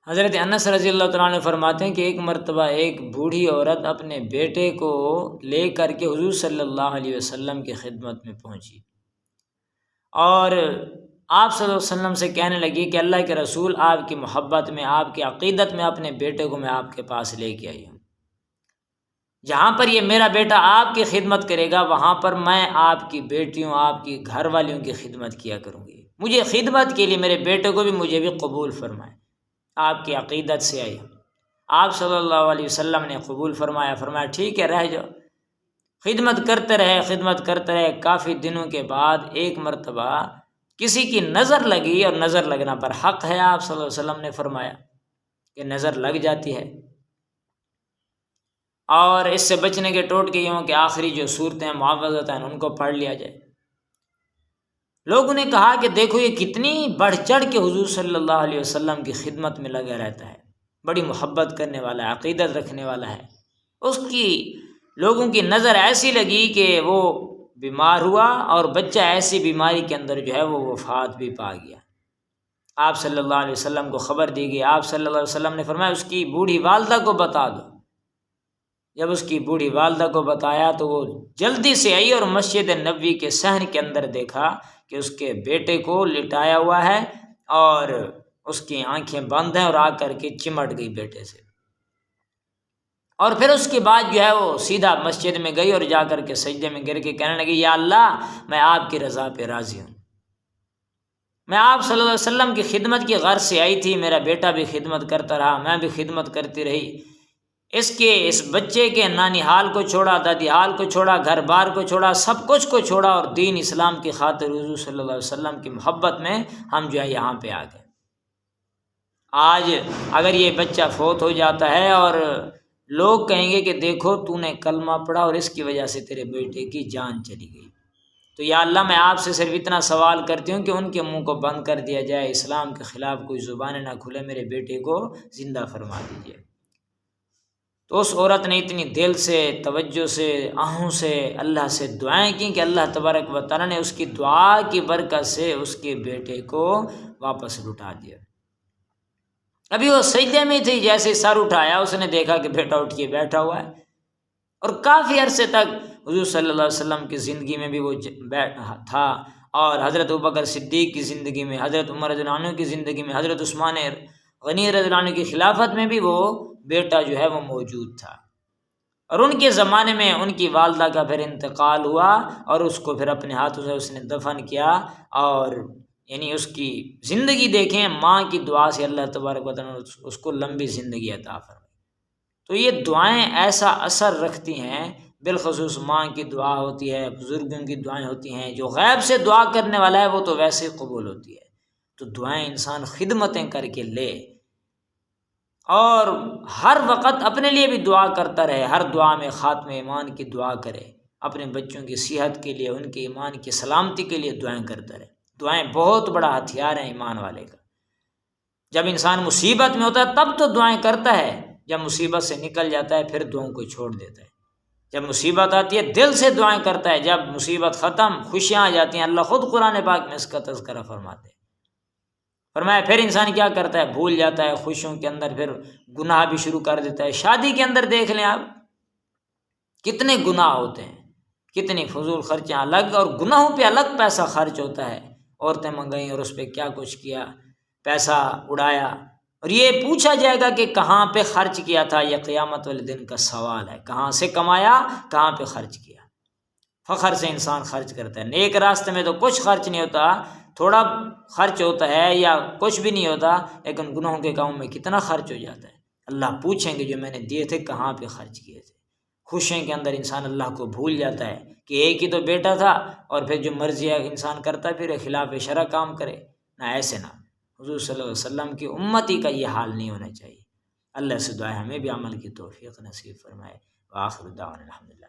حضرت انس رضی اللہ تعالیٰ عنہ فرماتے ہیں کہ ایک مرتبہ ایک بوڑھی عورت اپنے بیٹے کو لے کر کے حضور صلی اللہ علیہ وسلم کی خدمت میں پہنچی اور آپ صلی اللہ علیہ وسلم سے کہنے لگی کہ اللہ کے رسول، آپ کی محبت میں، آپ کی عقیدت میں اپنے بیٹے کو میں آپ کے پاس لے کے آئی ہوں، جہاں پر یہ میرا بیٹا آپ کی خدمت کرے گا وہاں پر میں آپ کی بیٹیوں، آپ کی گھر والیوں کی خدمت کیا کروں گی، مجھے خدمت کے لیے میرے بیٹے کو بھی مجھے بھی قبول فرمائے، آپ کی عقیدت سے آئی ہوں۔ آپ صلی اللہ علیہ وسلم نے قبول فرمایا، فرمایا ٹھیک ہے، رہ جاؤ۔ خدمت کرتے رہے۔ کافی دنوں کے بعد ایک مرتبہ کسی کی نظر لگی، اور نظر لگنا پر حق ہے، آپ صلی اللہ علیہ وسلم نے فرمایا کہ نظر لگ جاتی ہے، اور اس سے بچنے کے ٹوٹکے یہ ہوں کہ آخری جو صورتیں معوذتیں ان کو پڑھ لیا جائے۔ لوگوں نے کہا کہ دیکھو یہ کتنی بڑھ چڑھ کے حضور صلی اللہ علیہ وسلم کی خدمت میں لگا رہتا ہے، بڑی محبت کرنے والا ہے، عقیدت رکھنے والا ہے۔ اس کی لوگوں کی نظر ایسی لگی کہ وہ بیمار ہوا، اور بچہ ایسی بیماری کے اندر جو ہے وہ وفات بھی پا گیا۔ آپ صلی اللہ علیہ وسلم کو خبر دی گئی۔ آپ صلی اللہ علیہ وسلم نے فرمایا اس کی بوڑھی والدہ کو بتا دو۔ جب اس کی بوڑھی والدہ کو بتایا تو وہ جلدی سے آئی اور مسجد نبوی کے صحن کے اندر دیکھا کہ اس کے بیٹے کو لٹایا ہوا ہے اور اس کی آنکھیں بند ہیں، اور آ کر کے چمٹ گئی بیٹے سے۔ اور پھر اس کے بعد جو ہے وہ سیدھا مسجد میں گئی اور جا کر کے سجدے میں گر کے کہنے لگی، یا اللہ میں آپ کی رضا پہ راضی ہوں، میں آپ صلی اللہ علیہ وسلم کی خدمت کی غرض سے آئی تھی، میرا بیٹا بھی خدمت کرتا رہا، میں بھی خدمت کرتی رہی، اس بچے کے نانی حال کو چھوڑا، دادی حال کو چھوڑا، گھر بار کو چھوڑا، سب کچھ کو چھوڑا، اور دین اسلام کی خاطر حضور صلی اللہ علیہ وسلم کی محبت میں ہم جو ہے یہاں پہ آ گئے۔ آج اگر یہ بچہ فوت ہو جاتا ہے اور لوگ کہیں گے کہ دیکھو تو نے کلمہ پڑھا اور اس کی وجہ سے تیرے بیٹے کی جان چلی گئی، تو یا اللہ میں آپ سے صرف اتنا سوال کرتی ہوں کہ ان کے منہ کو بند کر دیا جائے، اسلام کے خلاف کوئی زبانیں نہ کھلے، میرے بیٹے کو زندہ فرما دیجیے۔ تو اس عورت نے اتنی دل سے، توجہ سے، آہوں سے اللہ سے دعائیں کی کہ اللہ تبارک و تعالیٰ نے اس کی دعا کی برکت سے اس کے بیٹے کو واپس لوٹا دیا۔ ابھی وہ سجدے میں تھی، جیسے سر اٹھایا اس نے دیکھا کہ بیٹا اٹھ کے بیٹھا ہوا ہے، اور کافی عرصے تک حضور صلی اللہ علیہ وسلم کی زندگی میں بھی وہ بیٹھا تھا، اور حضرت ابوبکر صدیق کی زندگی میں، حضرت عمر رضی اللہ عنہ کی زندگی میں، حضرت عثمان غنی رضی اللہ عنہ کی خلافت میں بھی وہ بیٹا جو ہے وہ موجود تھا۔ اور ان کے زمانے میں ان کی والدہ کا پھر انتقال ہوا، اور اس کو پھر اپنے ہاتھوں سے اس نے دفن کیا، اور یعنی اس کی زندگی دیکھیں، ماں کی دعا سے اللہ تبارک و تعالیٰ نے اس کو لمبی زندگی عطا فرمائی۔ تو یہ دعائیں ایسا اثر رکھتی ہیں، بالخصوص ماں کی دعا ہوتی ہے، بزرگوں کی دعائیں ہوتی ہیں، جو غیب سے دعا کرنے والا ہے وہ تو ویسے قبول ہوتی ہے۔ تو دعائیں انسان خدمتیں کر کے لے، اور ہر وقت اپنے لیے بھی دعا کرتا رہے، ہر دعا میں خاتم ایمان کی دعا کرے، اپنے بچوں کی صحت کے لیے، ان کے ایمان کی سلامتی کے لیے دعائیں کرتا رہے۔ دعائیں بہت بڑا ہتھیار ہیں ایمان والے کا۔ جب انسان مصیبت میں ہوتا ہے تب تو دعائیں کرتا ہے، جب مصیبت سے نکل جاتا ہے پھر دعاؤں کو چھوڑ دیتا ہے۔ جب مصیبت آتی ہے دل سے دعائیں کرتا ہے، جب مصیبت ختم، خوشیاں آ جاتی ہیں، اللہ خود قرآن پاک میں اس کا تذکرہ فرماتے ہیں۔ فرمایا پھر انسان کیا کرتا ہے، بھول جاتا ہے خوشیوں کے اندر، پھر گناہ بھی شروع کر دیتا ہے۔ شادی کے اندر دیکھ لیں آپ، کتنے گناہ ہوتے ہیں، کتنی فضول خرچیاں الگ، اور گناہوں پہ الگ پیسہ خرچ ہوتا ہے۔ عورتیں منگائیں اور اس پہ کیا کچھ کیا، پیسہ اڑایا، اور یہ پوچھا جائے گا کہ کہاں پہ خرچ کیا تھا، یہ قیامت والے دن کا سوال ہے، کہاں سے کمایا، کہاں پہ خرچ کیا۔ فخر سے انسان خرچ کرتا ہے، نیک راستے میں تو کچھ خرچ نہیں ہوتا، تھوڑا خرچ ہوتا ہے یا کچھ بھی نہیں ہوتا، لیکن گناہوں کے کاموں میں کتنا خرچ ہو جاتا ہے۔ اللہ پوچھیں گے جو میں نے دیے تھے کہاں پہ خرچ کیے تھے۔ خوشیوں کے اندر انسان اللہ کو بھول جاتا ہے کہ ایک ہی تو بیٹا تھا، اور پھر جو مرضی ہے انسان کرتا پھر خلاف شرع کام کرے، نہ ایسے نہ۔ حضور صلی اللہ علیہ وسلم کی امتی کا یہ حال نہیں ہونا چاہیے۔ اللہ سے دعا ہے ہمیں بھی عمل کی توفیق نصیب فرمائے۔ وآخر دعوانا الحمدللہ۔